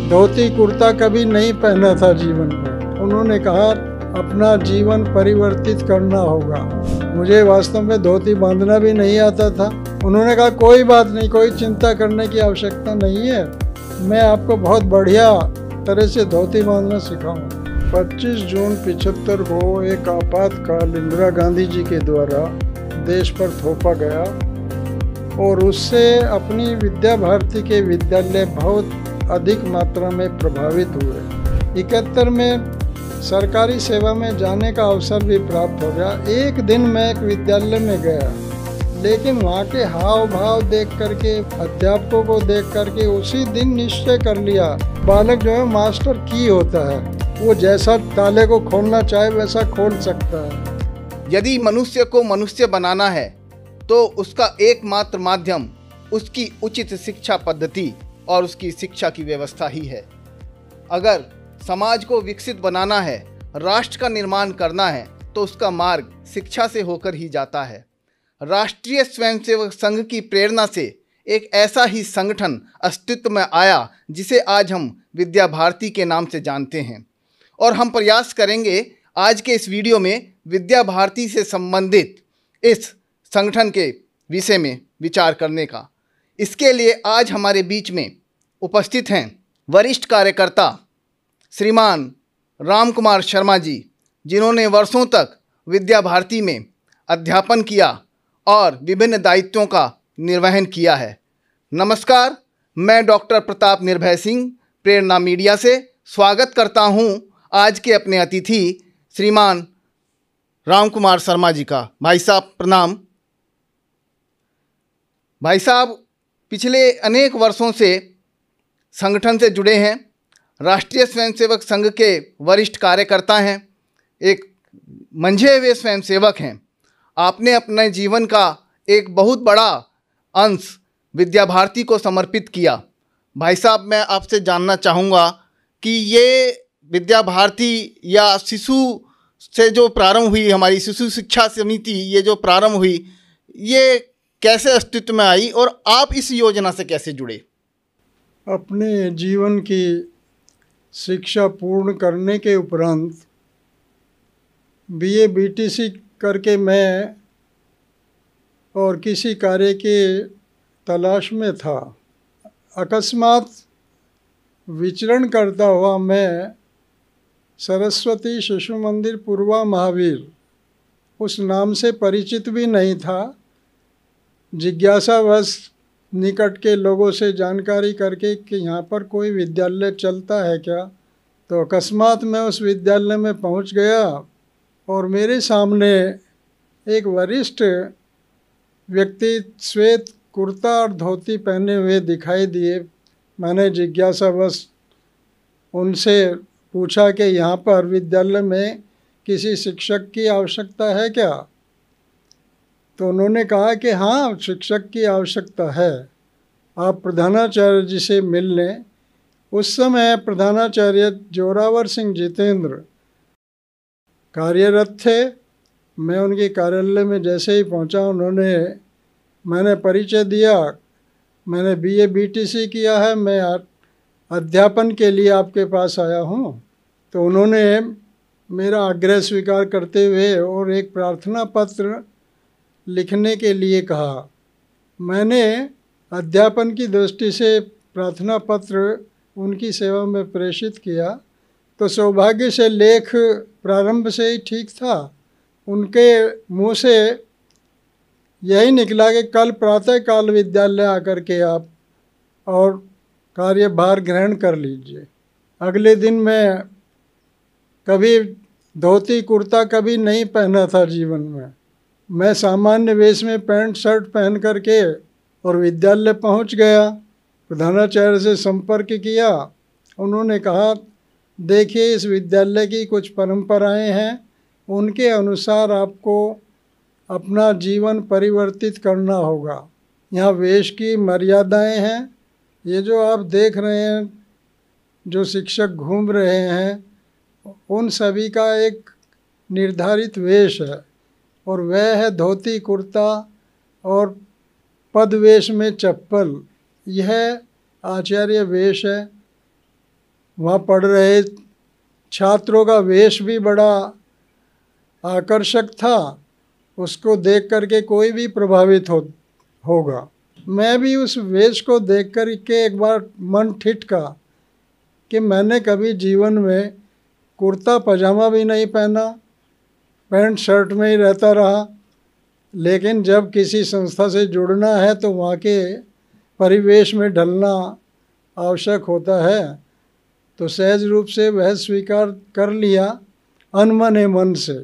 धोती कुर्ता कभी नहीं पहना था जीवन में। उन्होंने कहा अपना जीवन परिवर्तित करना होगा। मुझे वास्तव में धोती बांधना भी नहीं आता था। उन्होंने कहा कोई बात नहीं, कोई चिंता करने की आवश्यकता नहीं है, मैं आपको बहुत बढ़िया तरह से धोती बांधना सिखाऊंगा। 25 जून 75 को एक आपातकाल इंदिरा गांधी जी के द्वारा देश पर थोपा गया और उससे अपनी विद्या भारती के विद्यालय बहुत अधिक मात्रा में प्रभावित हुए। 71 में सरकारी सेवा में जाने का अवसर भी प्राप्त हो गया। एक दिन मैं एक विद्यालय में गया, लेकिन वहाँ के हाव भाव देख करके, अध्यापकों को देख करके उसी दिन निश्चय कर लिया, बालक जो है मास्टर की होता है, वो जैसा ताले को खोलना चाहे वैसा खोल सकता है। यदि मनुष्य को मनुष्य बनाना है तो उसका एकमात्र माध्यम उसकी उचित शिक्षा पद्धति और उसकी शिक्षा की व्यवस्था ही है। अगर समाज को विकसित बनाना है, राष्ट्र का निर्माण करना है, तो उसका मार्ग शिक्षा से होकर ही जाता है। राष्ट्रीय स्वयंसेवक संघ की प्रेरणा से एक ऐसा ही संगठन अस्तित्व में आया जिसे आज हम विद्या भारती के नाम से जानते हैं, और हम प्रयास करेंगे आज के इस वीडियो में विद्या भारती से संबंधित इस संगठन के विषय में विचार करने का। इसके लिए आज हमारे बीच में उपस्थित हैं वरिष्ठ कार्यकर्ता श्रीमान राम कुमार शर्मा जी, जिन्होंने वर्षों तक विद्या भारती में अध्यापन किया और विभिन्न दायित्वों का निर्वहन किया है। नमस्कार, मैं डॉक्टर प्रताप निर्भय सिंह प्रेरणा मीडिया से स्वागत करता हूं आज के अपने अतिथि श्रीमान राम कुमार शर्मा जी का। भाई साहब प्रणाम। भाई साहब पिछले अनेक वर्षों से संगठन से जुड़े हैं, राष्ट्रीय स्वयंसेवक संघ के वरिष्ठ कार्यकर्ता हैं, एक मंझे हुए स्वयंसेवक हैं। आपने अपने जीवन का एक बहुत बड़ा अंश विद्या भारती को समर्पित किया। भाई साहब, मैं आपसे जानना चाहूँगा कि ये विद्या भारती या शिशु से जो प्रारंभ हुई, हमारी शिशु शिक्षा समिति ये जो प्रारंभ हुई, ये कैसे अस्तित्व में आई और आप इस योजना से कैसे जुड़े? अपने जीवन की शिक्षा पूर्ण करने के उपरांत BA BTC करके मैं और किसी कार्य के तलाश में था। अकस्मात विचरण करता हुआ मैं सरस्वती शिशु मंदिर पूर्वा महावीर, उस नाम से परिचित भी नहीं था, जिज्ञासावश निकट के लोगों से जानकारी करके कि यहाँ पर कोई विद्यालय चलता है क्या, तो अकस्मात मैं उस विद्यालय में पहुँच गया और मेरे सामने एक वरिष्ठ व्यक्ति श्वेत कुर्ता और धोती पहने हुए दिखाई दिए। मैंने जिज्ञासावश उनसे पूछा कि यहाँ पर विद्यालय में किसी शिक्षक की आवश्यकता है क्या, तो उन्होंने कहा कि हाँ, शिक्षक की आवश्यकता है, आप प्रधानाचार्य जी से मिल लें। उस समय प्रधानाचार्य जोरावर सिंह जितेंद्र कार्यरत थे। मैं उनके कार्यालय में जैसे ही पहुंचा, मैंने परिचय दिया, मैंने BA BTC किया है, मैं अध्यापन के लिए आपके पास आया हूं। तो उन्होंने मेरा आग्रह स्वीकार करते हुए और एक प्रार्थना पत्र लिखने के लिए कहा। मैंने अध्यापन की दृष्टि से प्रार्थना पत्र उनकी सेवा में प्रेषित किया, तो सौभाग्य से लेख प्रारंभ से ही ठीक था। उनके मुंह से यही निकला कि कल प्रातःकाल विद्यालय आकर के आप और कार्यभार ग्रहण कर लीजिए। अगले दिन मैं कभी धोती कुर्ता कभी नहीं पहना था जीवन में। मैं सामान्य वेश में पैंट शर्ट पहन करके और विद्यालय पहुंच गया। प्रधानाचार्य से संपर्क किया। उन्होंने कहा, देखिए इस विद्यालय की कुछ परंपराएं हैं, उनके अनुसार आपको अपना जीवन परिवर्तित करना होगा। यहाँ वेश की मर्यादाएं हैं। ये जो आप देख रहे हैं, जो शिक्षक घूम रहे हैं, उन सभी का एक निर्धारित वेश है, और वह है धोती कुर्ता और पदवेश में चप्पल। यह आचार्य वेश है। वहाँ पढ़ रहे छात्रों का वेश भी बड़ा आकर्षक था, उसको देख करके कोई भी प्रभावित होगा। मैं भी उस वेश को देख कर के एक बार मन ठिठका कि मैंने कभी जीवन में कुर्ता पजामा भी नहीं पहना, पैंट शर्ट में ही रहता रहा, लेकिन जब किसी संस्था से जुड़ना है तो वहाँ के परिवेश में ढलना आवश्यक होता है। तो सहज रूप से वह स्वीकार कर लिया अनमने मन से,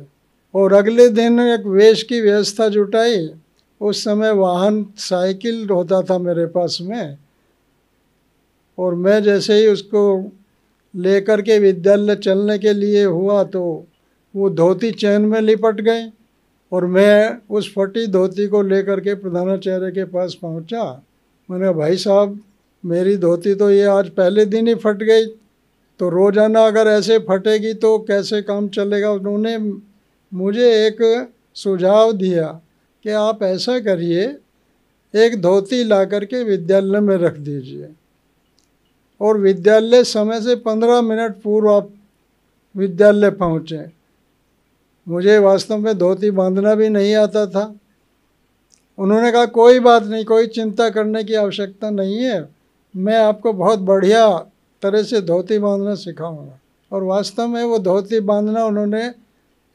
और अगले दिन एक वेश की व्यवस्था जुटाई। उस समय वाहन साइकिल होता था मेरे पास में, और मैं जैसे ही उसको लेकर के विद्यालय चलने के लिए हुआ तो वो धोती चैन में लिपट गई, और मैं उस फटी धोती को लेकर के प्रधानाचार्य के पास पहुंचा। मैंने कहा, भाई साहब मेरी धोती तो ये आज पहले दिन ही फट गई, तो रोज़ाना अगर ऐसे फटेगी तो कैसे काम चलेगा। उन्होंने मुझे एक सुझाव दिया कि आप ऐसा करिए, एक धोती ला करके विद्यालय में रख दीजिए, और विद्यालय समय से 15 मिनट पूर्व आप विद्यालय पहुँचें। मुझे वास्तव में धोती बांधना भी नहीं आता था। उन्होंने कहा, कोई बात नहीं, कोई चिंता करने की आवश्यकता नहीं है, मैं आपको बहुत बढ़िया तरह से धोती बांधना सिखाऊंगा। और वास्तव में वो धोती बांधना उन्होंने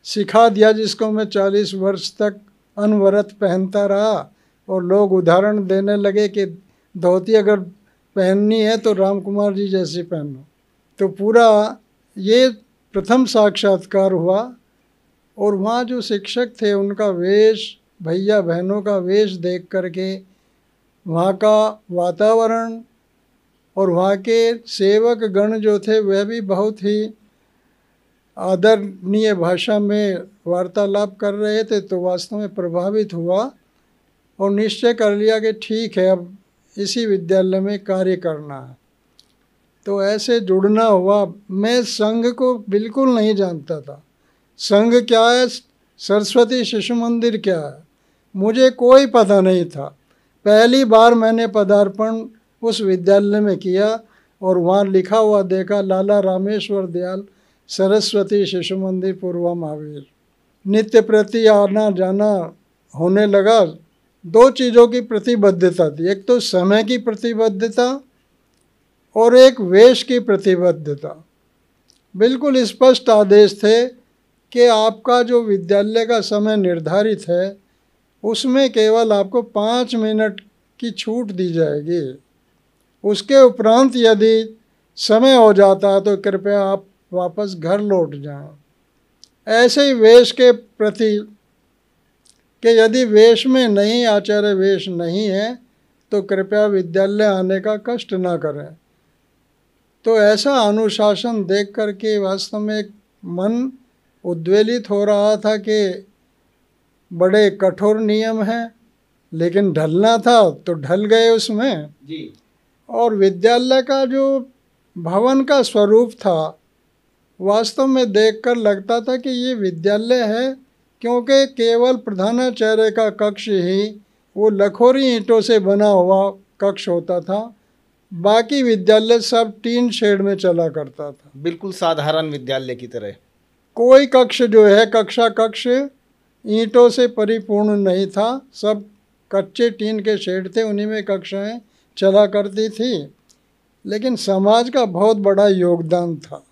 सिखा दिया, जिसको मैं 40 वर्ष तक अनवरत पहनता रहा, और लोग उदाहरण देने लगे कि धोती अगर पहननी है तो राम कुमार जी जैसी पहनो। तो पूरा ये प्रथम साक्षात्कार हुआ, और वहाँ जो शिक्षक थे उनका वेश, भैया बहनों का वेश देख करके, वहाँ का वातावरण और वहाँ के सेवक गण जो थे वह भी बहुत ही आदरणीय भाषा में वार्तालाप कर रहे थे, तो वास्तव में प्रभावित हुआ और निश्चय कर लिया कि ठीक है, अब इसी विद्यालय में कार्य करना है। तो ऐसे जुड़ना हुआ। मैं संघ को बिल्कुल नहीं जानता था। संघ क्या है, सरस्वती शिशु मंदिर क्या है, मुझे कोई पता नहीं था। पहली बार मैंने पदार्पण उस विद्यालय में किया, और वहाँ लिखा हुआ देखा, लाला रामेश्वर दयाल सरस्वती शिशु मंदिर पूर्वा महावीर। नित्य प्रति आना जाना होने लगा। 2 चीज़ों की प्रतिबद्धता थी, एक तो समय की प्रतिबद्धता और एक वेश की प्रतिबद्धता। बिल्कुल स्पष्ट आदेश थे कि आपका जो विद्यालय का समय निर्धारित है उसमें केवल आपको 5 मिनट की छूट दी जाएगी। उसके उपरांत यदि समय हो जाता है तो कृपया आप वापस घर लौट जाएं। ऐसे ही वेश के प्रति कि यदि वेश में नहीं, आचार्य वेश नहीं है, तो कृपया विद्यालय आने का कष्ट ना करें। तो ऐसा अनुशासन देख करके वास्तव में एक मन उद्वेलित हो रहा था कि बड़े कठोर नियम हैं, लेकिन ढलना था तो ढल गए उसमें जी। और विद्यालय का जो भवन का स्वरूप था, वास्तव में देखकर लगता था कि ये विद्यालय है, क्योंकि केवल प्रधानाचार्य का कक्ष ही वो लखोरी ईंटों से बना हुआ कक्ष होता था। बाकी विद्यालय सब टीन शेड में चला करता था, बिल्कुल साधारण विद्यालय की तरह। कोई कक्ष जो है, कक्ष ईंटों से परिपूर्ण नहीं था, सब कच्चे टीन के शेड थे, उन्हीं में कक्षाएं चला करती थी। लेकिन समाज का बहुत बड़ा योगदान था।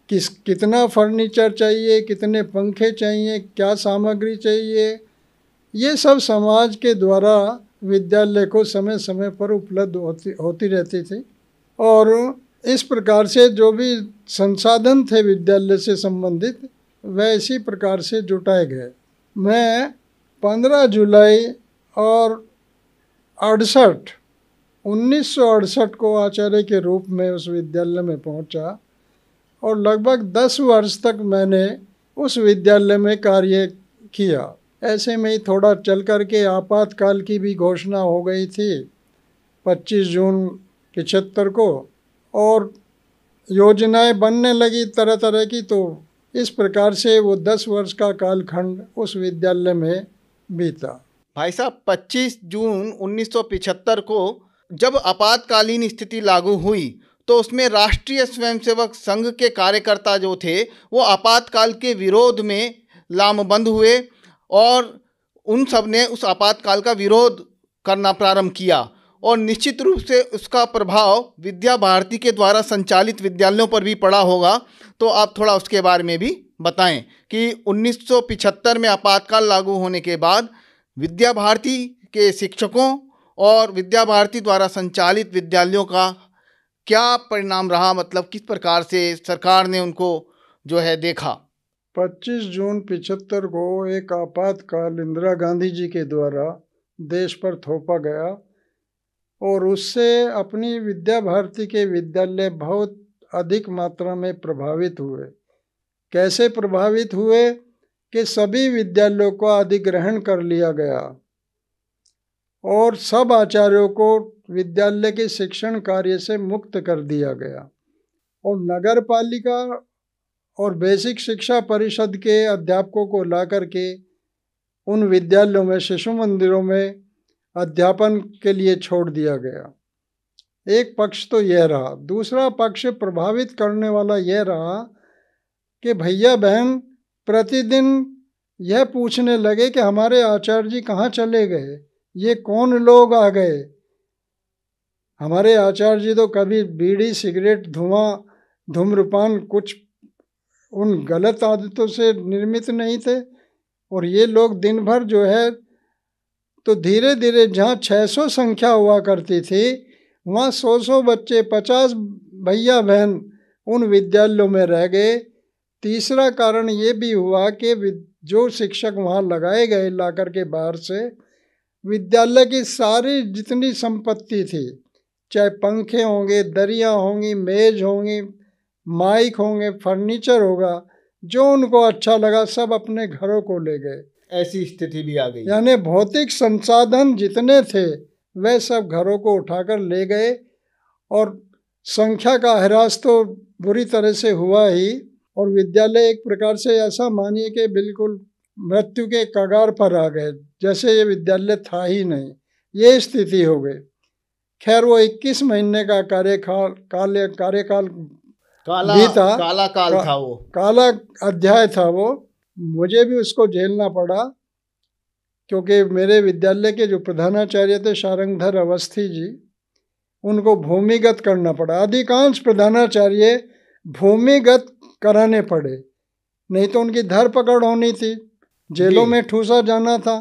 कितना फर्नीचर चाहिए, कितने पंखे चाहिए, क्या सामग्री चाहिए, ये सब समाज के द्वारा विद्यालय को समय समय पर उपलब्ध होती रहती थी। और इस प्रकार से जो भी संसाधन थे विद्यालय से संबंधित, वह इसी प्रकार से जुटाए गए। मैं 15 जुलाई और 1968 को आचार्य के रूप में उस विद्यालय में पहुंचा, और लगभग 10 वर्ष तक मैंने उस विद्यालय में कार्य किया। ऐसे में ही थोड़ा चल कर के आपातकाल की भी घोषणा हो गई थी 25 जून 75 को, और योजनाएं बनने लगी तरह तरह की। तो इस प्रकार से वो 10 वर्ष का कालखंड उस विद्यालय में बीता। भाई साहब, 25 जून 1975 को जब आपातकालीन स्थिति लागू हुई तो उसमें राष्ट्रीय स्वयंसेवक संघ के कार्यकर्ता जो थे वो आपातकाल के विरोध में लामबंद हुए और उन सब ने उस आपातकाल का विरोध करना प्रारंभ किया और निश्चित रूप से उसका प्रभाव विद्या भारती के द्वारा संचालित विद्यालयों पर भी पड़ा होगा। तो आप थोड़ा उसके बारे में भी बताएं कि 1975 में आपातकाल लागू होने के बाद विद्या भारती के शिक्षकों और विद्या भारती द्वारा संचालित विद्यालयों का क्या परिणाम रहा, मतलब किस प्रकार से सरकार ने उनको जो है देखा। 25 जून 75 को एक आपातकाल इंदिरा गांधी जी के द्वारा देश पर थोपा गया और उससे अपनी विद्या भारती के विद्यालय बहुत अधिक मात्रा में प्रभावित हुए। कैसे प्रभावित हुए कि सभी विद्यालयों को अधिग्रहण कर लिया गया और सब आचार्यों को विद्यालय के शिक्षण कार्य से मुक्त कर दिया गया और नगर पालिका और बेसिक शिक्षा परिषद के अध्यापकों को ला करके उन विद्यालयों में, शिशु मंदिरों में अध्यापन के लिए छोड़ दिया गया। एक पक्ष तो यह रहा। दूसरा पक्ष प्रभावित करने वाला यह रहा कि भैया बहन प्रतिदिन यह पूछने लगे कि हमारे आचार्य जी कहाँ चले गए, ये कौन लोग आ गए। हमारे आचार्य जी तो कभी बीड़ी, सिगरेट, धुआं, धूम्रपान कुछ उन गलत आदतों से निर्मित नहीं थे और ये लोग दिन भर जो है, तो धीरे धीरे जहाँ 600 संख्या हुआ करती थी वहाँ 100 बच्चे, 50 भैया बहन उन विद्यालयों में रह गए। तीसरा कारण ये भी हुआ कि जो शिक्षक वहाँ लगाए गए ला कर के बाहर से, विद्यालय की सारी जितनी संपत्ति थी, चाहे पंखे होंगे, दरियाँ होंगी, मेज होंगी, माइक होंगे, फर्नीचर होगा, जो उनको अच्छा लगा सब अपने घरों को ले गए। ऐसी स्थिति भी आ गई। यानी भौतिक संसाधन जितने थे वह सब घरों को उठाकर ले गए और संख्या का ह्रास तो बुरी तरह से हुआ ही और विद्यालय एक प्रकार से ऐसा मानिए कि बिल्कुल मृत्यु के कगार पर आ गए, जैसे ये विद्यालय था ही नहीं, ये स्थिति हो गई। खैर वो 21 महीने का कार्यकाल काला अध्याय था वो। मुझे भी उसको झेलना पड़ा क्योंकि मेरे विद्यालय के जो प्रधानाचार्य थे शारंगधर अवस्थी जी, उनको भूमिगत करना पड़ा। अधिकांश प्रधानाचार्य भूमिगत कराने पड़े, नहीं तो उनकी धरपकड़ होनी थी, जेलों में ठूसा जाना था।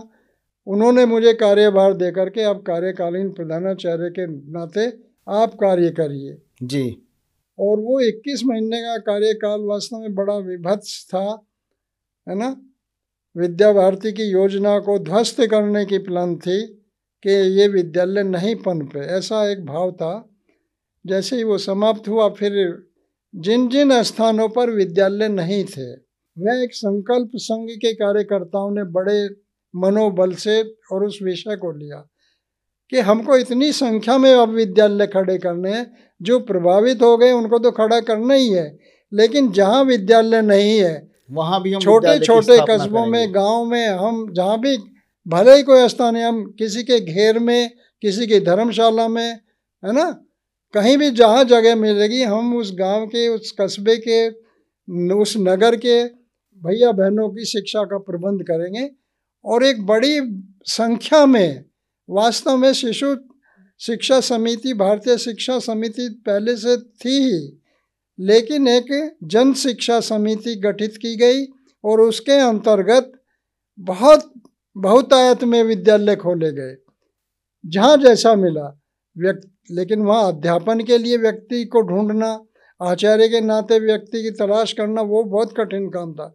उन्होंने मुझे कार्यभार दे करके अब कार्यकालीन प्रधानाचार्य के नाते आप कार्य करिए जी। और वो 21 महीने का कार्यकाल वास्तव में बड़ा विभत्स था, है ना। विद्या भारती की योजना को ध्वस्त करने की प्लान थी कि ये विद्यालय नहीं पनपे, ऐसा एक भाव था। जैसे ही वो समाप्त हुआ, फिर जिन जिन स्थानों पर विद्यालय नहीं थे वह एक संकल्प संघ के कार्यकर्ताओं ने बड़े मनोबल से और उस विषय को लिया कि हमको इतनी संख्या में अब विद्यालय खड़े करने हैं। जो प्रभावित हो गए उनको तो खड़ा करना ही है, लेकिन जहाँ विद्यालय नहीं है वहाँ भी हम छोटे छोटे कस्बों में, गांव में, हम जहाँ भी भले ही कोई स्थान है, हम किसी के घेर में, किसी की धर्मशाला में, है ना, कहीं भी जहाँ जगह मिलेगी हम उस गांव के, उस कस्बे के, उस नगर के भैया बहनों की शिक्षा का प्रबंध करेंगे। और एक बड़ी संख्या में वास्तव में शिशु शिक्षा समिति, भारतीय शिक्षा समिति पहले से थी ही, लेकिन एक जन शिक्षा समिति गठित की गई और उसके अंतर्गत बहुतायत में विद्यालय खोले गए जहाँ जैसा मिला लेकिन वहाँ अध्यापन के लिए व्यक्ति को ढूंढना, आचार्य के नाते व्यक्ति की तलाश करना, वो बहुत कठिन काम था।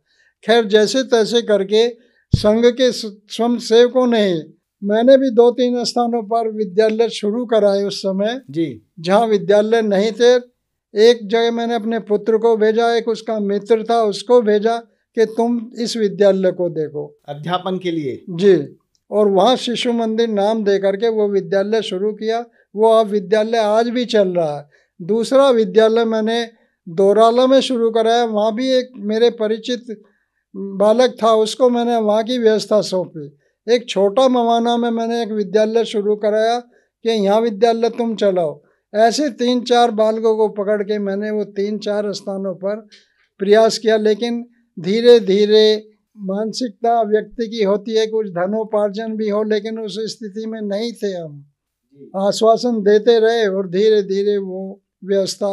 खैर जैसे तैसे करके संघ के स्वयंसेवकों ने, मैंने भी 2-3 स्थानों पर विद्यालय शुरू कराए उस समय जी, जहाँ विद्यालय नहीं थे। एक जगह मैंने अपने पुत्र को भेजा, एक उसका मित्र था उसको भेजा कि तुम इस विद्यालय को देखो अध्यापन के लिए जी, और वहाँ शिशु मंदिर नाम दे करके वो विद्यालय शुरू किया। वो अब विद्यालय आज भी चल रहा है। दूसरा विद्यालय मैंने दोराला में शुरू कराया, वहाँ भी एक मेरे परिचित बालक था, उसको मैंने वहाँ की व्यवस्था सौंपी। एक छोटा मवाना में मैंने एक विद्यालय शुरू कराया कि यहाँ विद्यालय तुम चलाओ। ऐसे 3-4 बालकों को पकड़ के मैंने वो 3-4 स्थानों पर प्रयास किया, लेकिन धीरे धीरे मानसिकता व्यक्ति की होती है, कुछ धनोपार्जन भी हो, लेकिन उस स्थिति में नहीं थे हम। आश्वासन देते रहे और धीरे धीरे वो व्यवस्था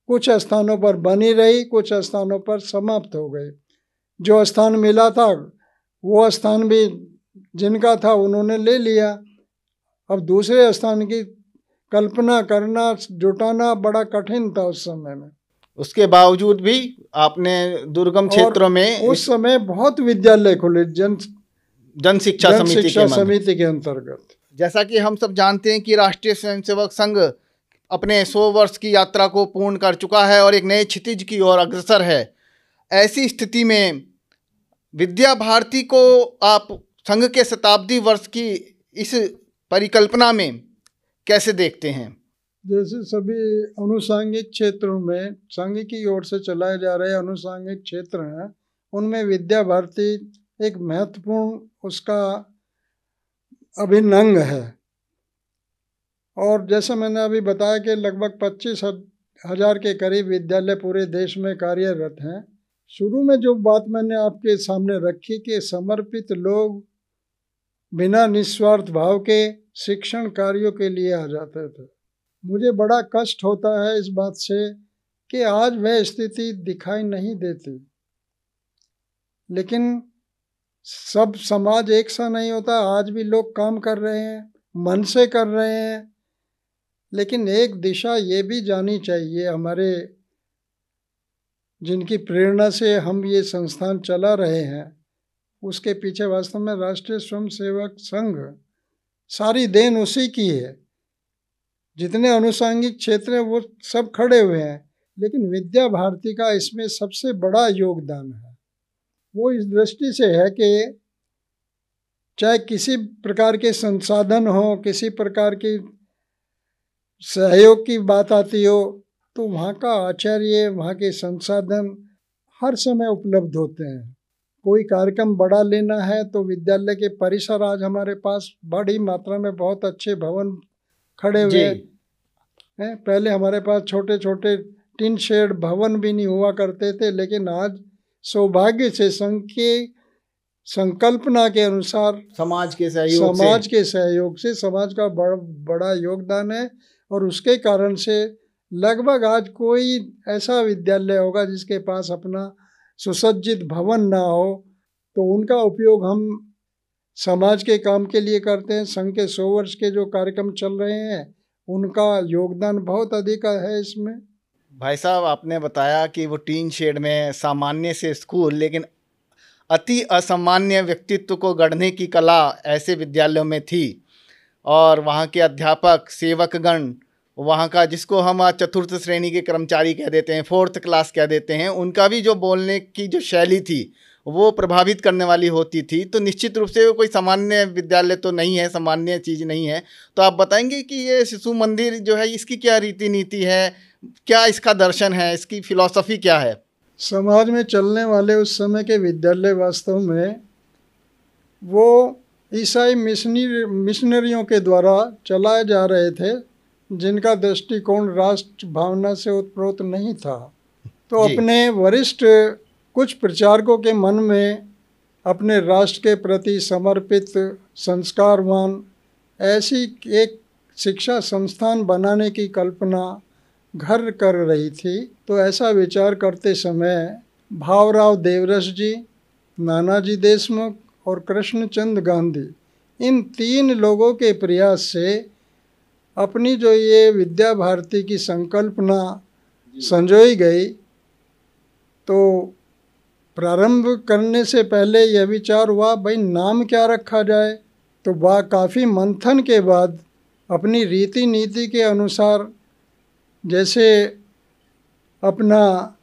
कुछ स्थानों पर बनी रही, कुछ स्थानों पर समाप्त हो गई। जो स्थान मिला था वो स्थान भी जिनका था उन्होंने ले लिया। अब दूसरे स्थान की कल्पना करना, जुटाना बड़ा कठिन था उस समय में। उसके बावजूद भी आपने दुर्गम क्षेत्रों में उस समय बहुत विद्यालय खुले जन शिक्षा समिति के अंतर्गत। जैसा कि हम सब जानते हैं कि राष्ट्रीय स्वयंसेवक संघ अपने 100 वर्ष की यात्रा को पूर्ण कर चुका है और एक नए क्षितिज की ओर अग्रसर है। ऐसी स्थिति में विद्या भारती को आप संघ के शताब्दी वर्ष की इस परिकल्पना में कैसे देखते हैं? जैसे सभी अनुसांगिक क्षेत्रों में संघ की ओर से चलाए जा रहे अनुसांगिक क्षेत्र हैं, उनमें विद्या भारती एक महत्वपूर्ण उसका अभिन्न अंग है। और जैसा मैंने अभी बताया कि लगभग 25,000 के करीब विद्यालय पूरे देश में कार्यरत हैं। शुरू में जो बात मैंने आपके सामने रखी कि समर्पित लोग बिना निस्वार्थ भाव के शिक्षण कार्यों के लिए आ जाते थे, मुझे बड़ा कष्ट होता है इस बात से कि आज वह स्थिति दिखाई नहीं देती। लेकिन सब समाज एक सा नहीं होता, आज भी लोग काम कर रहे हैं, मन से कर रहे हैं। लेकिन एक दिशा ये भी जानी चाहिए हमारे, जिनकी प्रेरणा से हम ये संस्थान चला रहे हैं, उसके पीछे वास्तव में राष्ट्रीय स्वयंसेवक संघ सारी देन उसी की है। जितने अनुसांगिक क्षेत्र हैं वो सब खड़े हुए हैं, लेकिन विद्या भारती का इसमें सबसे बड़ा योगदान है। वो इस दृष्टि से है कि चाहे किसी प्रकार के संसाधन हो, किसी प्रकार की सहयोग की बात आती हो, तो वहाँ का आचार्य, वहाँ के संसाधन हर समय उपलब्ध होते हैं। कोई कार्यक्रम बड़ा लेना है तो विद्यालय के परिसर आज हमारे पास बड़ी मात्रा में बहुत अच्छे भवन खड़े हुए हैं। पहले हमारे पास छोटे छोटे टिन शेड भवन भी नहीं हुआ करते थे, लेकिन आज सौभाग्य से संघ के संकल्पना के अनुसार समाज के सहयोग से समाज का बड़ा योगदान है। और उसके कारण से लगभग आज कोई ऐसा विद्यालय होगा जिसके पास अपना सुसज्जित भवन ना हो, तो उनका उपयोग हम समाज के काम के लिए करते हैं। संघ के 100 वर्ष के जो कार्यक्रम चल रहे हैं उनका योगदान बहुत अधिक है इसमें। भाई साहब, आपने बताया कि वो टीन शेड में सामान्य से स्कूल, लेकिन अति असामान्य व्यक्तित्व को गढ़ने की कला ऐसे विद्यालयों में थी। और वहाँ के अध्यापक, सेवकगण, वहाँ का जिसको हम आज चतुर्थ श्रेणी के कर्मचारी कह देते हैं, 4th क्लास कह देते हैं, उनका भी जो बोलने की जो शैली थी वो प्रभावित करने वाली होती थी। तो निश्चित रूप से वो कोई सामान्य विद्यालय तो नहीं है, सामान्य चीज़ नहीं है। तो आप बताएंगे कि ये शिशु मंदिर जो है इसकी क्या रीति नीति है, क्या इसका दर्शन है, इसकी फिलॉसफी क्या है? समाज में चलने वाले उस समय के विद्यालय वास्तव में वो ईसाई मिशनरियों के द्वारा चलाए जा रहे थे, जिनका दृष्टिकोण राष्ट्र भावना से उत्प्रोत नहीं था। तो अपने वरिष्ठ कुछ प्रचारकों के मन में अपने राष्ट्र के प्रति समर्पित, संस्कारवान ऐसी एक शिक्षा संस्थान बनाने की कल्पना घर कर रही थी। तो ऐसा विचार करते समय भावराव देवरस जी, नानाजी देशमुख और कृष्णचंद गांधी, इन 3 लोगों के प्रयास से अपनी जो ये विद्या भारती की संकल्पना संजोई गई। तो प्रारंभ करने से पहले यह विचार हुआ भाई नाम क्या रखा जाए। तो वह काफ़ी मंथन के बाद अपनी रीति नीति के अनुसार, जैसे अपना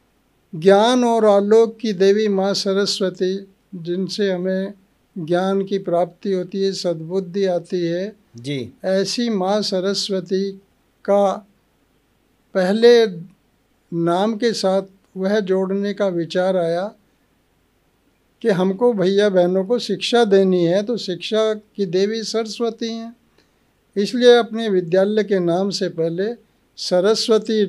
ज्ञान और आलोक की देवी माँ सरस्वती, जिनसे हमें ज्ञान की प्राप्ति होती है, सद्बुद्धि आती है जी, ऐसी माँ सरस्वती का पहले नाम के साथ वह जोड़ने का विचार आया कि हमको भैया बहनों को शिक्षा देनी है, तो शिक्षा की देवी सरस्वती हैं। इसलिए अपने विद्यालय के नाम से पहले सरस्वती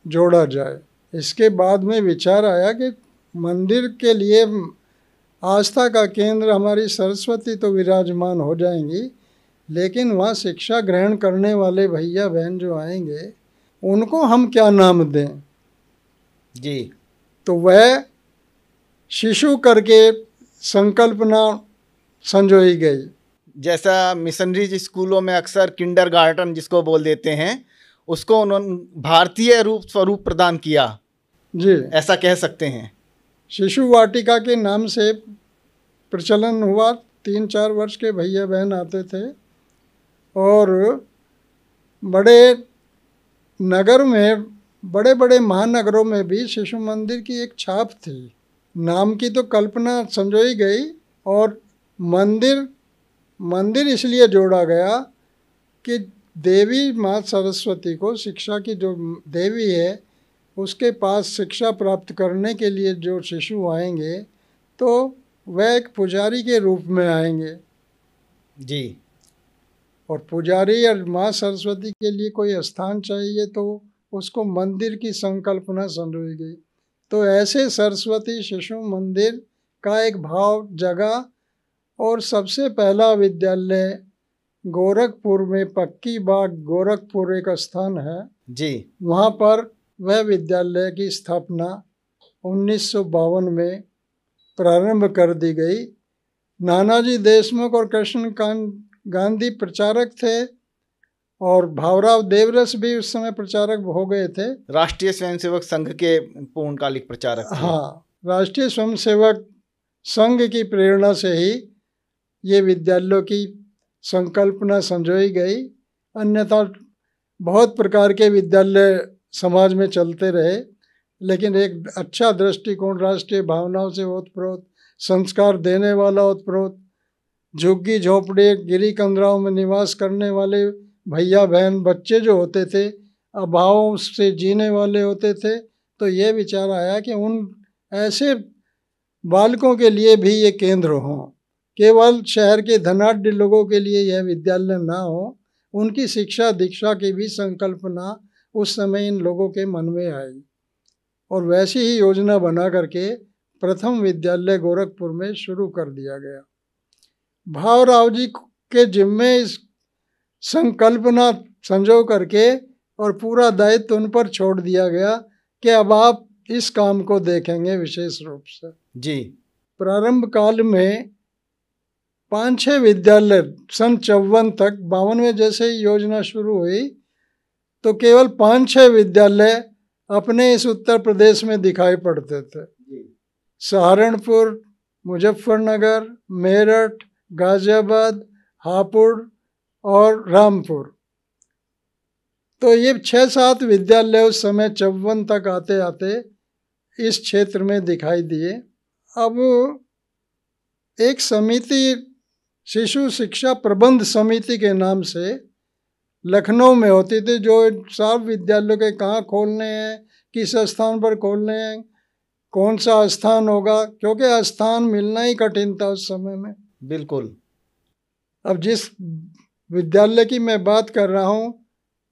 जोड़ा जाए। इसके बाद में विचार आया कि मंदिर के लिए आस्था का केंद्र हमारी सरस्वती तो विराजमान हो जाएंगी, लेकिन वहाँ शिक्षा ग्रहण करने वाले भैया बहन जो आएंगे उनको हम क्या नाम दें। जी। तो वह शिशु करके संकल्पना संजोई गई। जैसा मिशनरीज स्कूलों में अक्सर किंडरगार्टन जिसको बोल देते हैं, उसको उन्होंने भारतीय स्वरूप प्रदान किया। जी, ऐसा कह सकते हैं। शिशु वाटिका के नाम से प्रचलन हुआ। 3-4 वर्ष के भैया बहन आते थे और बड़े नगर में, बड़े बड़े महानगरों में भी शिशु मंदिर की एक छाप थी। नाम की तो कल्पना संजोई गई और मंदिर इसलिए जोड़ा गया कि देवी माँ सरस्वती को, शिक्षा की जो देवी है, उसके पास शिक्षा प्राप्त करने के लिए जो शिशु आएंगे तो वह एक पुजारी के रूप में आएंगे। जी। और पुजारी और माँ सरस्वती के लिए कोई स्थान चाहिए तो उसको मंदिर की संकल्पना संजोई गई। तो ऐसे सरस्वती शिशु मंदिर का एक भाव जगा और सबसे पहला विद्यालय गोरखपुर में, पक्की बाग गोरखपुर एक स्थान है जी, वहाँ पर वह विद्यालय की स्थापना 1952 में प्रारंभ कर दी गई। नानाजी देशमुख और कृष्णकांत गांधी प्रचारक थे और भावराव देवरस भी उस समय प्रचारक हो गए थे। राष्ट्रीय स्वयंसेवक संघ के पूर्णकालिक प्रचारक थे। हाँ, राष्ट्रीय स्वयंसेवक संघ की प्रेरणा से ही ये विद्यालयों की संकल्पना संजोई गई। अन्यथा बहुत प्रकार के विद्यालय समाज में चलते रहे, लेकिन एक अच्छा दृष्टिकोण राष्ट्रीय भावनाओं से ओतप्रोत, संस्कार देने वाला ओतप्रोत, झुग्गी झोपड़ी गिरी कंदराओं में निवास करने वाले भैया बहन बच्चे जो होते थे, अभावों से जीने वाले होते थे, तो ये विचार आया कि उन ऐसे बालकों के लिए भी ये केंद्र हों। केवल शहर के धनाढ्य लोगों के लिए यह विद्यालय ना हो, उनकी शिक्षा दीक्षा की भी संकल्पना उस समय इन लोगों के मन में आई और वैसी ही योजना बना करके प्रथम विद्यालय गोरखपुर में शुरू कर दिया गया। भावराव जी के जिम्मे इस संकल्पना संजो करके और पूरा दायित्व उन पर छोड़ दिया गया कि अब आप इस काम को देखेंगे विशेष रूप से। जी। प्रारंभ काल में 5-6 विद्यालय सन 54 तक, 52 में जैसे ही योजना शुरू हुई तो केवल 5-6 विद्यालय अपने इस उत्तर प्रदेश में दिखाई पड़ते थे। सहारनपुर, मुजफ्फरनगर, मेरठ, गाजियाबाद, हापुड़ और रामपुर। तो ये 6-7 विद्यालय उस समय 54 तक आते आते इस क्षेत्र में दिखाई दिए। अब एक समिति, शिशु शिक्षा प्रबंध समिति के नाम से लखनऊ में होती थी, जो सब विद्यालयों के कहाँ खोलने हैं, किस स्थान पर खोलने हैं, कौन सा स्थान होगा, क्योंकि स्थान मिलना ही कठिन था उस समय में। बिल्कुल। अब जिस विद्यालय की मैं बात कर रहा हूँ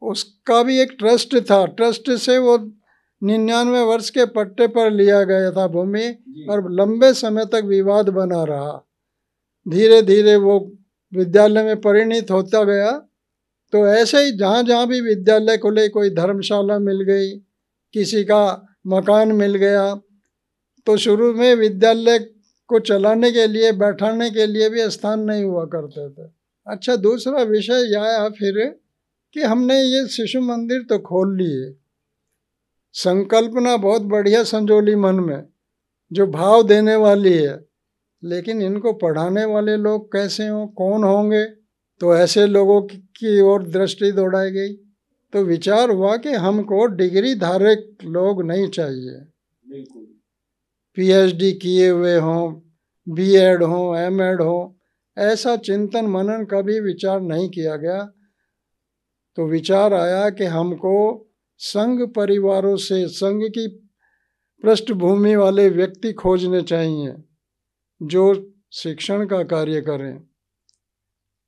उसका भी एक ट्रस्ट था। ट्रस्ट से वो 99 वर्ष के पट्टे पर लिया गया था भूमि और लंबे समय तक विवाद बना रहा। धीरे धीरे वो विद्यालय में परिणत होता गया। तो ऐसे ही जहाँ जहाँ भी विद्यालय खुले, कोई धर्मशाला मिल गई, किसी का मकान मिल गया, तो शुरू में विद्यालय को चलाने के लिए, बैठाने के लिए भी स्थान नहीं हुआ करते थे। अच्छा, दूसरा विषय यह आया फिर कि हमने ये शिशु मंदिर तो खोल लिए, संकल्पना बहुत बढ़िया संजोली मन में, जो भाव देने वाली है, लेकिन इनको पढ़ाने वाले लोग कैसे हों, कौन होंगे? तो ऐसे लोगों की ओर दृष्टि दौड़ाई गई। तो विचार हुआ कि हमको डिग्री धारक लोग नहीं चाहिए, पीएचडी किए हुए हों, बीएड हों, एमएड हों, ऐसा चिंतन मनन कभी विचार नहीं किया गया। तो विचार आया कि हमको संघ परिवारों से, संघ की पृष्ठभूमि वाले व्यक्ति खोजने चाहिए जो शिक्षण का कार्य करें।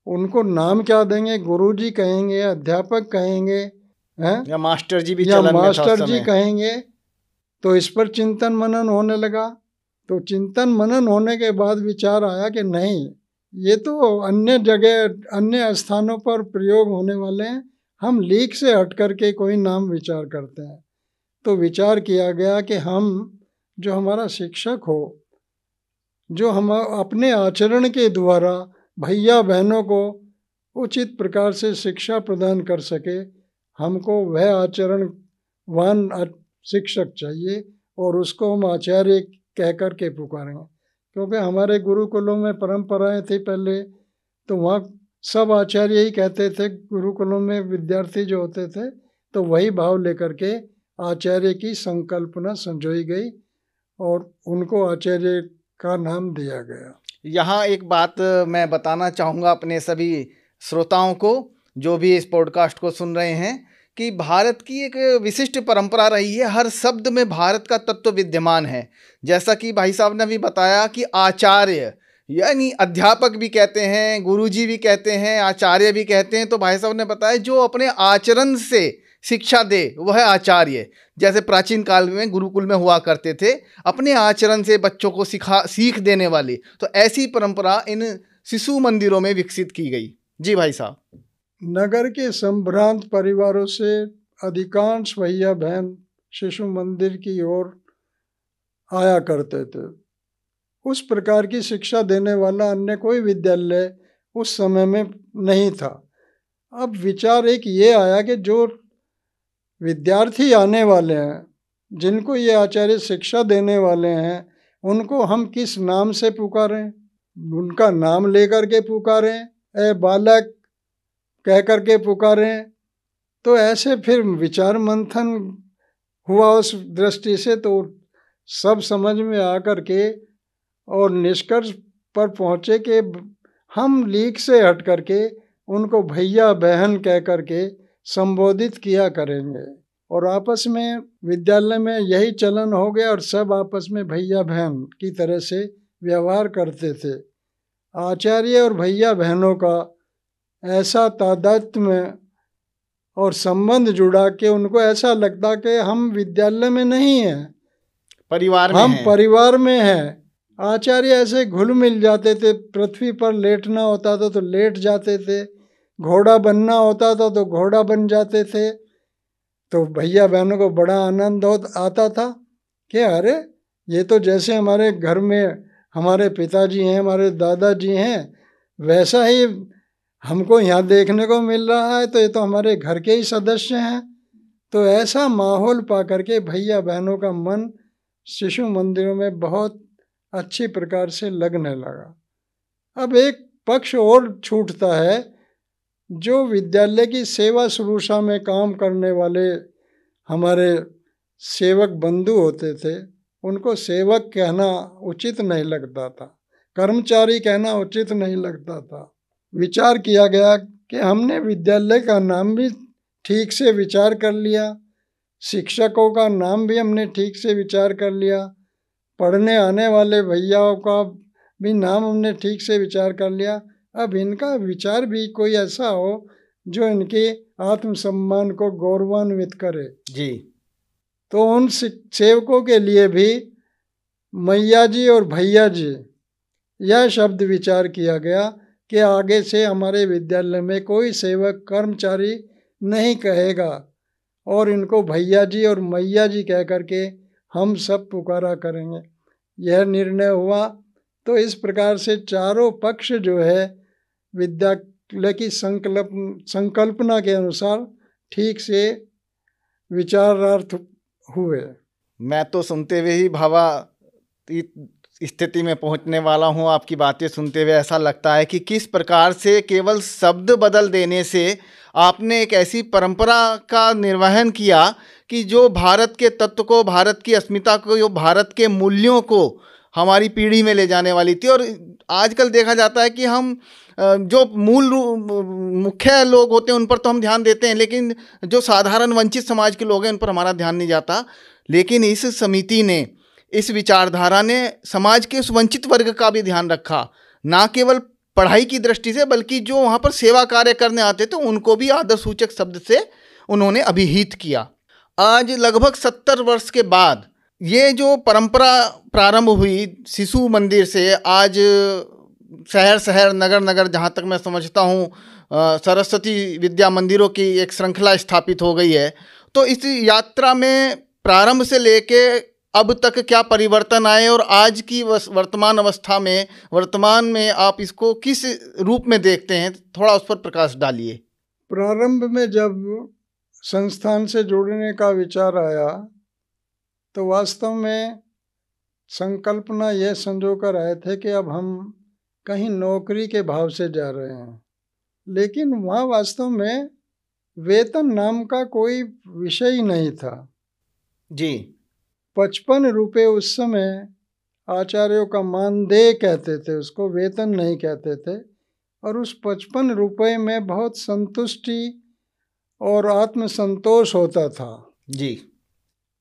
उनको नाम क्या देंगे? गुरुजी कहेंगे, अध्यापक कहेंगे, हैं, या मास्टर जी भी या चलन में था उस मास्टर जी समय। कहेंगे। तो इस पर चिंतन मनन होने लगा। तो चिंतन मनन होने के बाद विचार आया कि नहीं, ये तो अन्य जगह अन्य स्थानों पर प्रयोग होने वाले हैं, हम लीक से हट करके कोई नाम विचार करते हैं। तो विचार किया गया कि हम जो हमारा शिक्षक हो, जो हम अपने आचरण के द्वारा भैया बहनों को उचित प्रकार से शिक्षा प्रदान कर सके, हमको वह आचरणवान शिक्षक चाहिए और उसको हम आचार्य कह कर के पुकारेंगे। क्योंकि हमारे गुरुकुलों में परंपराएं थी पहले, तो वहाँ सब आचार्य ही कहते थे। गुरुकुलों में विद्यार्थी जो होते थे तो वही भाव लेकर के आचार्य की संकल्पना संजोई गई और उनको आचार्य का नाम दिया गया। यहाँ एक बात मैं बताना चाहूँगा अपने सभी श्रोताओं को जो भी इस पॉडकास्ट को सुन रहे हैं, कि भारत की एक विशिष्ट परंपरा रही है, हर शब्द में भारत का तत्व विद्यमान है। जैसा कि भाई साहब ने भी बताया कि आचार्य यानी अध्यापक भी कहते हैं, गुरुजी भी कहते हैं, आचार्य भी कहते हैं। तो भाई साहब ने बताया जो अपने आचरण से शिक्षा दे वह आचार्य। जैसे प्राचीन काल में गुरुकुल में हुआ करते थे, अपने आचरण से बच्चों को सीख देने वाले। तो ऐसी परंपरा इन शिशु मंदिरों में विकसित की गई। जी भाई साहब। नगर के संभ्रांत परिवारों से अधिकांश भैया बहन शिशु मंदिर की ओर आया करते थे। उस प्रकार की शिक्षा देने वाला अन्य कोई विद्यालय उस समय में नहीं था। अब विचार एक ये आया कि जो विद्यार्थी आने वाले हैं, जिनको ये आचार्य शिक्षा देने वाले हैं, उनको हम किस नाम से पुकारें? उनका नाम लेकर के पुकारें, ए बालक कह कर के पुकारें। तो ऐसे फिर विचार मंथन हुआ उस दृष्टि से। तो सब समझ में आकर के और निष्कर्ष पर पहुँचे कि हम लीक से हट करके उनको भैया बहन कह करके संबोधित किया करेंगे। और आपस में विद्यालय में यही चलन हो गया और सब आपस में भैया बहन की तरह से व्यवहार करते थे। आचार्य और भैया बहनों का ऐसा तादात्म्य और संबंध जुड़ा कि उनको ऐसा लगता कि हम विद्यालय में नहीं हैं, परिवार में हम हैं। परिवार में हैं। आचार्य ऐसे घुल मिल जाते थे। पृथ्वी पर लेटना होता था तो लेट जाते थे, घोड़ा बनना होता था तो घोड़ा बन जाते थे। तो भैया बहनों को बड़ा आनंद आता था कि अरे ये तो जैसे हमारे घर में हमारे पिताजी हैं, हमारे दादाजी हैं, वैसा ही हमको यहाँ देखने को मिल रहा है। तो ये तो हमारे घर के ही सदस्य हैं। तो ऐसा माहौल पा करके भैया बहनों का मन शिशु मंदिरों में बहुत अच्छी प्रकार से लगने लगा। अब एक पक्ष और छूटता है, जो विद्यालय की सेवा शुश्रूषा में काम करने वाले हमारे सेवक बंधु होते थे, उनको सेवक कहना उचित नहीं लगता था, कर्मचारी कहना उचित नहीं लगता था। विचार किया गया कि हमने विद्यालय का नाम भी ठीक से विचार कर लिया, शिक्षकों का नाम भी हमने ठीक से विचार कर लिया, पढ़ने आने वाले भैयाओं का भी नाम हमने ठीक से विचार कर लिया। अब इनका विचार भी कोई ऐसा हो जो इनके आत्मसम्मान को गौरवान्वित करे। जी। तो उन सेवकों के लिए भी मैया जी और भैया जी यह शब्द विचार किया गया कि आगे से हमारे विद्यालय में कोई सेवक कर्मचारी नहीं कहेगा और इनको भैया जी और मैया जी कह करके हम सब पुकारा करेंगे। यह निर्णय हुआ। तो इस प्रकार से चारों पक्ष जो है विद्यालय की संकल्पना के अनुसार ठीक से विचारार्थ हुए। मैं तो सुनते हुए ही भावा स्थिति में पहुंचने वाला हूं। आपकी बातें सुनते हुए ऐसा लगता है कि किस प्रकार से केवल शब्द बदल देने से आपने एक ऐसी परंपरा का निर्वहन किया कि जो भारत के तत्व को, भारत की अस्मिता को, जो भारत के मूल्यों को हमारी पीढ़ी में ले जाने वाली थी। और आजकल देखा जाता है कि हम जो मुख्य लोग होते हैं उन पर तो हम ध्यान देते हैं, लेकिन जो साधारण वंचित समाज के लोग हैं उन पर हमारा ध्यान नहीं जाता। लेकिन इस समिति ने, इस विचारधारा ने समाज के उस वंचित वर्ग का भी ध्यान रखा, ना केवल पढ़ाई की दृष्टि से बल्कि जो वहाँ पर सेवा कार्य करने आते थे उनको भी आदर सूचक शब्द से उन्होंने अभिहित किया। आज लगभग 70 वर्ष के बाद ये जो परंपरा प्रारंभ हुई शिशु मंदिर से, आज शहर शहर नगर नगर, जहाँ तक मैं समझता हूँ सरस्वती विद्या मंदिरों की एक श्रृंखला स्थापित हो गई है। तो इस यात्रा में प्रारंभ से लेके अब तक क्या परिवर्तन आए और आज की वर्तमान अवस्था में, वर्तमान में आप इसको किस रूप में देखते हैं, थोड़ा उस पर प्रकाश डालिए। प्रारंभ में जब संस्थान से जुड़ने का विचार आया तो वास्तव में संकल्पना यह संजो कर आए थे कि अब हम कहीं नौकरी के भाव से जा रहे हैं, लेकिन वहाँ वास्तव में वेतन नाम का कोई विषय ही नहीं था जी। 55 रुपये उस समय आचार्यों का मानदेय कहते थे, उसको वेतन नहीं कहते थे। और उस 55 रुपये में बहुत संतुष्टि और आत्मसंतोष होता था जी।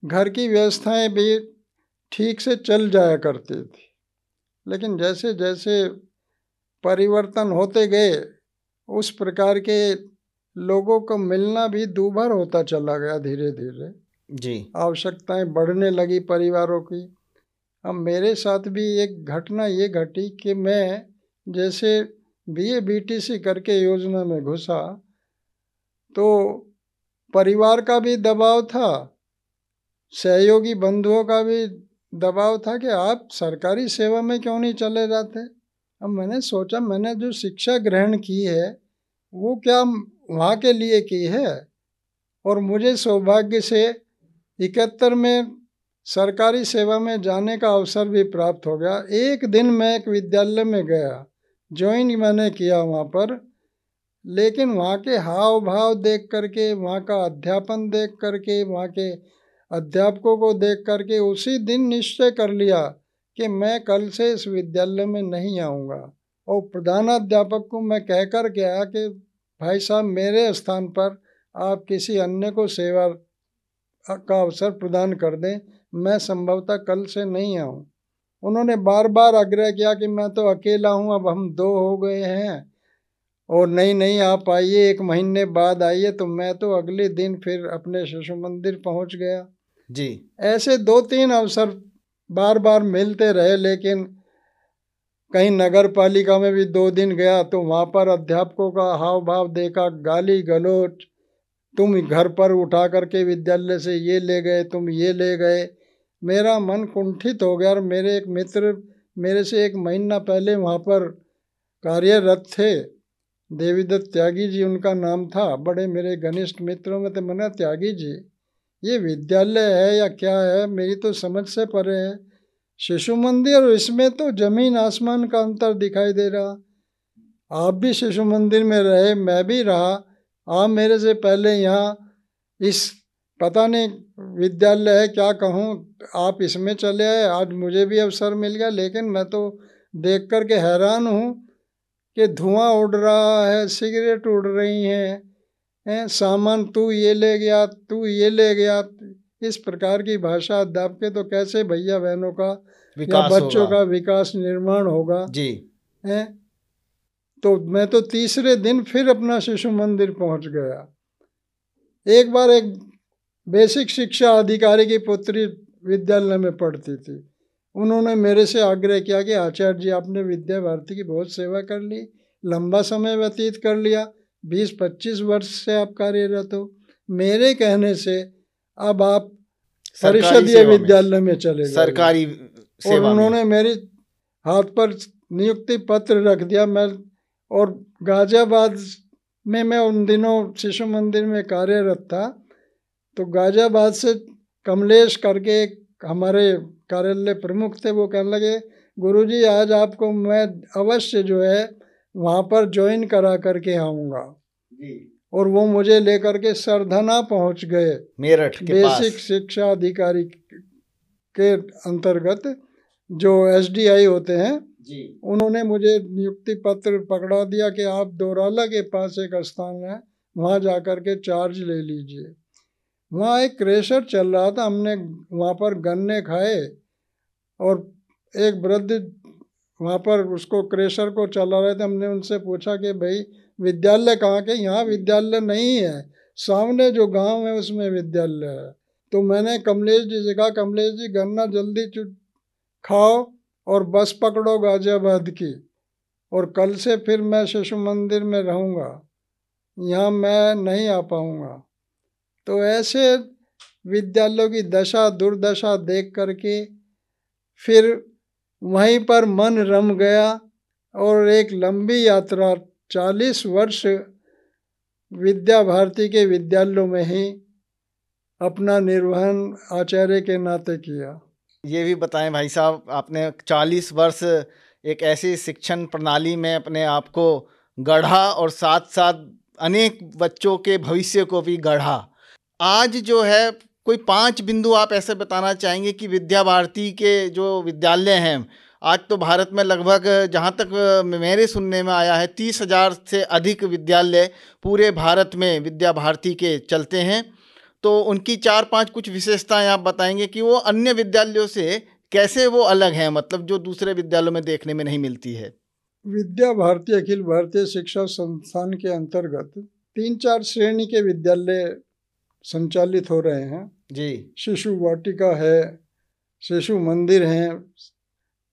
घर की व्यवस्थाएं भी ठीक से चल जाया करती थी। लेकिन जैसे जैसे परिवर्तन होते गए उस प्रकार के लोगों को मिलना भी दूभर होता चला गया धीरे धीरे जी। आवश्यकताएं बढ़ने लगी परिवारों की। अब मेरे साथ भी एक घटना ये घटी कि मैं जैसे बीए बीटीसी करके योजना में घुसा तो परिवार का भी दबाव था, सहयोगी बंधुओं का भी दबाव था कि आप सरकारी सेवा में क्यों नहीं चले जाते। अब मैंने सोचा मैंने जो शिक्षा ग्रहण की है वो क्या वहाँ के लिए की है, और मुझे सौभाग्य से 71 में सरकारी सेवा में जाने का अवसर भी प्राप्त हो गया। एक दिन मैं एक विद्यालय में गया, ज्वाइन मैंने किया वहाँ पर, लेकिन वहाँ के हाव भाव देख करके, वहाँ का अध्यापन देख करके, वहाँ के अध्यापकों को देख करके उसी दिन निश्चय कर लिया कि मैं कल से इस विद्यालय में नहीं आऊँगा। और प्रधानाध्यापक को मैं कह कर के आया कि भाई साहब मेरे स्थान पर आप किसी अन्य को सेवा का अवसर प्रदान कर दें, मैं संभवतः कल से नहीं आऊँ। उन्होंने बार बार आग्रह किया कि मैं तो अकेला हूँ, अब हम 2 हो गए हैं, और नहीं आप आइए, 1 महीने बाद आइए। तो मैं तो अगले दिन फिर अपने शिशु मंदिर पहुँच गया जी। ऐसे 2-3 अवसर बार बार मिलते रहे, लेकिन कहीं नगर पालिका में भी 2 दिन गया तो वहाँ पर अध्यापकों का हाव भाव देखा, गाली गलौज, तुम घर पर उठा करके विद्यालय से ये ले गए, तुम ये ले गए। मेरा मन कुंठित हो गया। और मेरे एक मित्र मेरे से 1 महीना पहले वहाँ पर कार्यरत थे, देवीदत्त त्यागी जी उनका नाम था, बड़े मेरे घनिष्ठ मित्रों में थे। मैंने त्यागी जी ये विद्यालय है या क्या है, मेरी तो समझ से परे है। शिशु मंदिर और इसमें तो जमीन आसमान का अंतर दिखाई दे रहा। आप भी शिशु मंदिर में रहे, मैं भी रहा। आप मेरे से पहले यहाँ इस पता नहीं विद्यालय है क्या कहूँ, आप इसमें चले आए, आज मुझे भी अवसर मिल गया। लेकिन मैं तो देख कर के हैरान हूँ कि धुआं उड़ रहा है, सिगरेट उड़ रही हैं, सामान तू ये ले गया, तू ये ले गया। इस प्रकार की भाषा अध्यापक तो कैसे भैया बहनों का या बच्चों का विकास निर्माण होगा जी। हैं। तो मैं तो तीसरे दिन फिर अपना शिशु मंदिर पहुंच गया। एक बार एक बेसिक शिक्षा अधिकारी की पुत्री विद्यालय में पढ़ती थी, उन्होंने मेरे से आग्रह किया कि आचार्य जी आपने विद्या भारती की बहुत सेवा कर ली, लंबा समय व्यतीत कर लिया, 20-25 वर्ष से आप कार्यरत हो, मेरे कहने से अब आप परिषदीय विद्यालय में चले गए सरकारी सेवा। और उन्होंने मेरे हाथ पर नियुक्ति पत्र रख दिया। मैं और गाजियाबाद में मैं उन दिनों शिशु मंदिर में कार्यरत था, तो गाजियाबाद से कमलेश करके हमारे कार्यालय प्रमुख थे, वो कहने लगे गुरुजी आज आपको मैं अवश्य जो है वहाँ पर ज्वाइन करा करके आऊँगा। और वो मुझे लेकर के सरधना पहुँच गए, मेरठ के बेसिक शिक्षा अधिकारी के अंतर्गत जो एसडीआई होते हैं जी। उन्होंने मुझे नियुक्ति पत्र पकड़ा दिया कि आप दोराला के पास एक स्थान है, वहाँ जा कर के चार्ज ले लीजिए। वहाँ एक क्रेशर चल रहा था, हमने वहाँ पर गन्ने खाए और एक वृद्ध वहाँ पर उसको क्रेशर को चला रहे थे। हमने उनसे पूछा कि भाई विद्यालय कहाँ के, यहाँ विद्यालय नहीं है, सामने जो गांव है उसमें विद्यालय है। तो मैंने कमलेश जी से कहा, कमलेश जी गन्ना जल्दी खाओ और बस पकड़ो गाजियाबाद की, और कल से फिर मैं शिशु मंदिर में रहूँगा, यहाँ मैं नहीं आ पाऊँगा। तो ऐसे विद्यालयों की दशा दुर्दशा देख करके फिर वहीं पर मन रम गया और एक लंबी यात्रा 40 वर्ष विद्या भारती के विद्यालयों में ही अपना निर्वहन आचार्य के नाते किया। ये भी बताएं भाई साहब, आपने 40 वर्ष एक ऐसी शिक्षण प्रणाली में अपने आप को गढ़ा और साथ साथ अनेक बच्चों के भविष्य को भी गढ़ा। आज जो है कोई 5 बिंदु आप ऐसे बताना चाहेंगे कि विद्या भारती के जो विद्यालय हैं, आज तो भारत में लगभग जहाँ तक मेरे सुनने में आया है 30,000 से अधिक विद्यालय पूरे भारत में विद्या भारती के चलते हैं। तो उनकी 4-5 कुछ विशेषताएं आप बताएंगे कि वो अन्य विद्यालयों से कैसे वो अलग हैं, मतलब जो दूसरे विद्यालयों में देखने में नहीं मिलती है। विद्या भारती अखिल भारतीय शिक्षा संस्थान के अंतर्गत 3-4 श्रेणी के विद्यालय संचालित हो रहे हैं जी। शिशु वाटिका है, शिशु मंदिर हैं,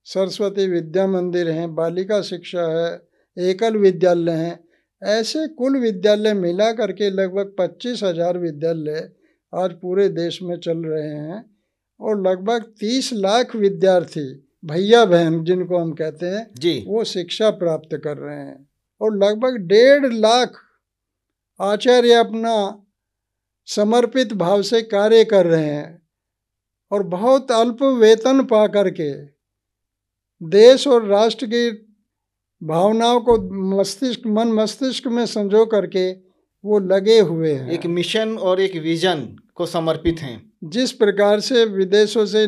सरस्वती विद्या मंदिर हैं, बालिका शिक्षा है, एकल विद्यालय हैं। ऐसे कुल विद्यालय मिला करके लगभग 25,000 विद्यालय आज पूरे देश में चल रहे हैं और लगभग 30 लाख विद्यार्थी भैया बहन जिनको हम कहते हैं जी, वो शिक्षा प्राप्त कर रहे हैं और लगभग 1.5 लाख आचार्य अपना समर्पित भाव से कार्य कर रहे हैं और बहुत अल्प वेतन पा करके देश और राष्ट्र की भावनाओं को मन मस्तिष्क में संजो करके वो लगे हुए हैं, एक मिशन और एक विजन को समर्पित हैं। जिस प्रकार से विदेशों से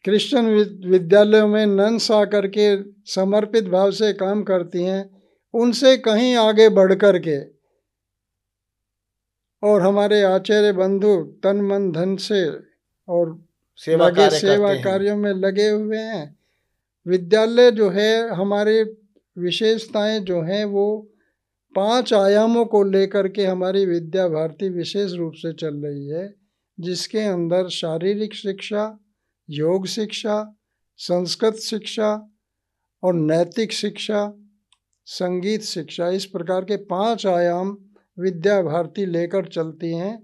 क्रिश्चियन विद्यालयों में नन्स आ करके समर्पित भाव से काम करती हैं, उनसे कहीं आगे बढ़ कर के और हमारे आचार्य बंधु तन मन धन से और सेवा कार्यों में लगे हुए हैं। विद्यालय जो है हमारे विशेषताएं जो हैं वो 5 आयामों को लेकर के हमारी विद्या भारती विशेष रूप से चल रही है, जिसके अंदर शारीरिक शिक्षा, योग शिक्षा, संस्कृत शिक्षा और नैतिक शिक्षा, संगीत शिक्षा, इस प्रकार के 5 आयाम विद्या भारती लेकर चलती हैं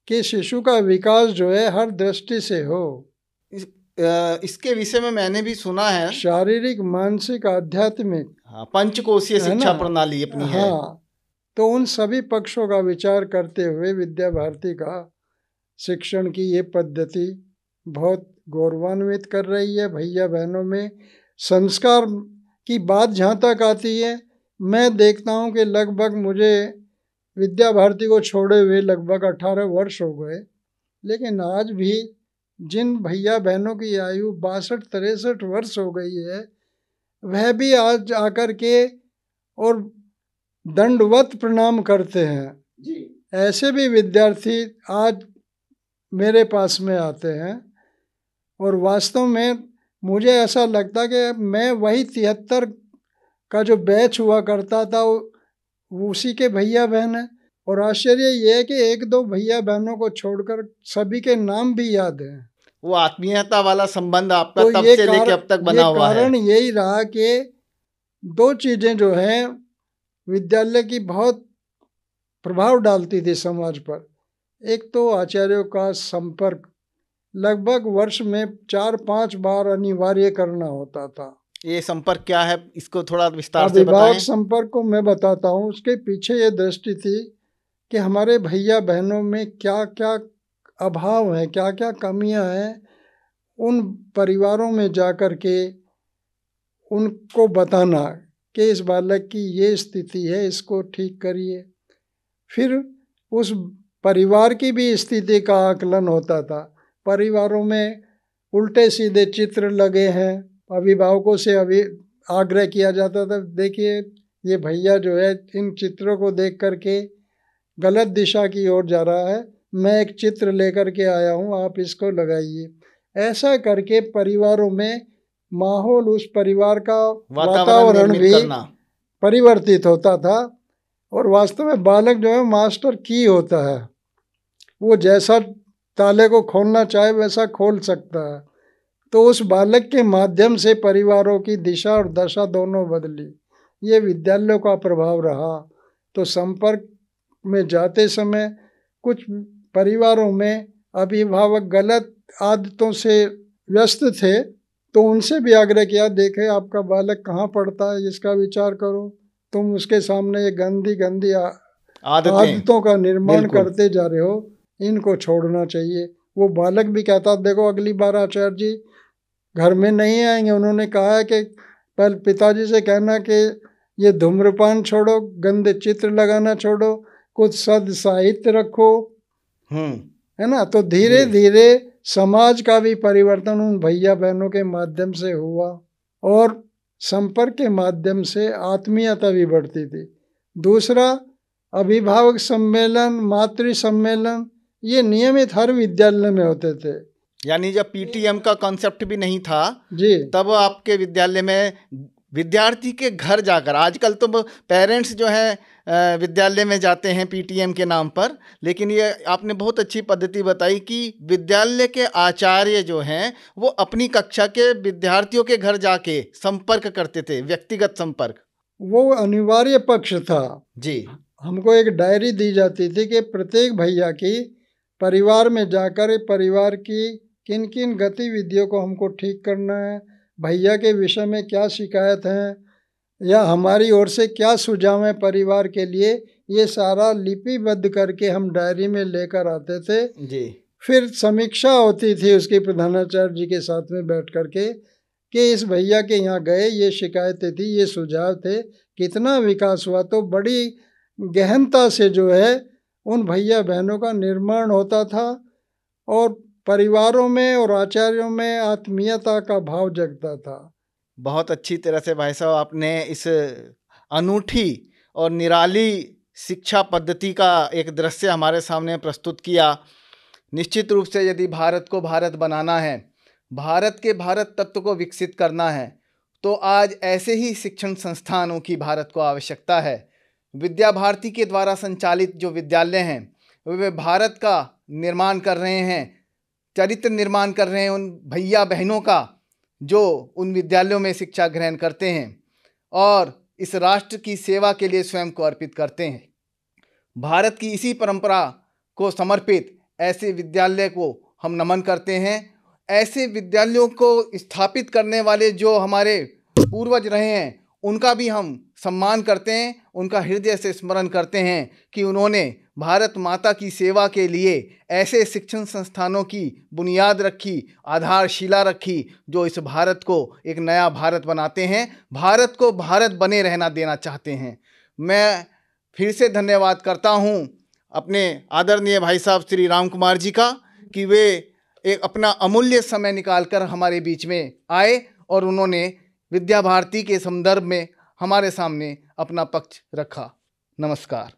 कि शिशु का विकास जो है हर दृष्टि से हो। इसके विषय में मैंने भी सुना है, शारीरिक, मानसिक, आध्यात्मिक, पंचकोशीय शिक्षा प्रणाली अपनी है। तो उन सभी पक्षों का विचार करते हुए विद्या भारती का शिक्षण की ये पद्धति बहुत गौरवान्वित कर रही है। भैया बहनों में संस्कार की बात जहाँ तक आती है, मैं देखता हूँ कि लगभग मुझे विद्या भारती को छोड़े हुए लगभग 18 वर्ष हो गए, लेकिन आज भी जिन भैया बहनों की आयु 62-63 वर्ष हो गई है, वह भी आज आकर के और दंडवत प्रणाम करते हैं जी। ऐसे भी विद्यार्थी आज मेरे पास में आते हैं और वास्तव में मुझे ऐसा लगता कि मैं वही 73 का जो बैच हुआ करता था वो उसी के भैया बहन हैं। और आश्चर्य ये है कि 1-2 भैया बहनों को छोड़कर सभी के नाम भी याद हैं। वो आत्मीयता वाला संबंध आपका तब से लेकर अब तक बना हुआ है। कारण यही रहा कि 2 चीज़ें जो हैं विद्यालय की बहुत प्रभाव डालती थी समाज पर। एक तो आचार्यों का संपर्क लगभग वर्ष में 4-5 बार अनिवार्य करना होता था। ये संपर्क क्या है, इसको थोड़ा विस्तार से बताएं। अभिभावक संपर्क को मैं बताता हूँ। उसके पीछे ये दृष्टि थी कि हमारे भैया बहनों में क्या क्या अभाव है, क्या क्या कमियां हैं, उन परिवारों में जाकर के उनको बताना कि इस बालक की ये स्थिति है, इसको ठीक करिए। फिर उस परिवार की भी स्थिति का आकलन होता था। परिवारों में उल्टे सीधे चित्र लगे हैं, अभिभावकों से आग्रह किया जाता था, देखिए ये भैया जो है इन चित्रों को देख करके गलत दिशा की ओर जा रहा है, मैं एक चित्र लेकर के आया हूँ, आप इसको लगाइए। ऐसा करके परिवारों में माहौल, उस परिवार का वातावरण भी परिवर्तित होता था और वास्तव में बालक जो है मास्टर की होता है, वो जैसा ताले को खोलना चाहे वैसा खोल सकता है। तो उस बालक के माध्यम से परिवारों की दिशा और दशा दोनों बदली। ये विद्यालयों का प्रभाव रहा। तो संपर्क में जाते समय कुछ परिवारों में अभिभावक गलत आदतों से व्यस्त थे, तो उनसे भी आग्रह किया, देखे आपका बालक कहाँ पढ़ता है, इसका विचार करो। तुम उसके सामने ये गंदी गंदी आदतों का निर्माण करते जा रहे हो, इनको छोड़ना चाहिए। वो बालक भी कहता, देखो अगली बार आचार्य जी घर में नहीं आएंगे, उन्होंने कहा है कि पहले पिताजी से कहना कि ये धूम्रपान छोड़ो, गंदे चित्र लगाना छोड़ो, कुछ सद साहित्य रखो, है ना। तो धीरे धीरे समाज का भी परिवर्तन उन भैया बहनों के माध्यम से हुआ और संपर्क के माध्यम से आत्मीयता भी बढ़ती थी। दूसरा, अभिभावक सम्मेलन, मातृ सम्मेलन, ये नियमित हर विद्यालय में होते थे। यानी जब पीटीएम का कॉन्सेप्ट भी नहीं था जी, तब आपके विद्यालय में विद्यार्थी के घर जाकर, आजकल तो पेरेंट्स जो हैं विद्यालय में जाते हैं पीटीएम के नाम पर, लेकिन ये आपने बहुत अच्छी पद्धति बताई कि विद्यालय के आचार्य जो हैं वो अपनी कक्षा के विद्यार्थियों के घर जाके संपर्क करते थे, व्यक्तिगत संपर्क। वो अनिवार्य पक्ष था जी। हमको एक डायरी दी जाती थी कि प्रत्येक भैया की परिवार में जाकर परिवार की किन किन गतिविधियों को हमको ठीक करना है, भैया के विषय में क्या शिकायत है या हमारी ओर से क्या सुझाव है परिवार के लिए, ये सारा लिपिबद्ध करके हम डायरी में लेकर आते थे। जी। फिर समीक्षा होती थी उसके प्रधानाचार्य जी के साथ में बैठ करके कि इस भैया के यहाँ गए, ये शिकायतें थी, ये सुझाव थे, कितना विकास हुआ। तो बड़ी गहनता से जो है उन भैया बहनों का निर्माण होता था और परिवारों में और आचार्यों में आत्मीयता का भाव जगता था। बहुत अच्छी तरह से भाई साहब आपने इस अनूठी और निराली शिक्षा पद्धति का एक दृश्य हमारे सामने प्रस्तुत किया। निश्चित रूप से यदि भारत को भारत बनाना है, भारत के भारत तत्व को विकसित करना है, तो आज ऐसे ही शिक्षण संस्थानों की भारत को आवश्यकता है। विद्या भारती के द्वारा संचालित जो विद्यालय हैं वे भारत का निर्माण कर रहे हैं, चरित्र निर्माण कर रहे हैं उन भैया बहनों का जो उन विद्यालयों में शिक्षा ग्रहण करते हैं और इस राष्ट्र की सेवा के लिए स्वयं को अर्पित करते हैं। भारत की इसी परंपरा को समर्पित ऐसे विद्यालय को हम नमन करते हैं। ऐसे विद्यालयों को स्थापित करने वाले जो हमारे पूर्वज रहे हैं उनका भी हम सम्मान करते हैं, उनका हृदय से स्मरण करते हैं कि उन्होंने भारत माता की सेवा के लिए ऐसे शिक्षण संस्थानों की बुनियाद रखी, आधारशिला रखी जो इस भारत को एक नया भारत बनाते हैं, भारत को भारत बने रहना देना चाहते हैं। मैं फिर से धन्यवाद करता हूं अपने आदरणीय भाई साहब श्री राम कुमार जी का कि वे एक अपना अमूल्य समय निकालकर हमारे बीच में आए और उन्होंने विद्या भारती के संदर्भ में हमारे सामने अपना पक्ष रखा। नमस्कार।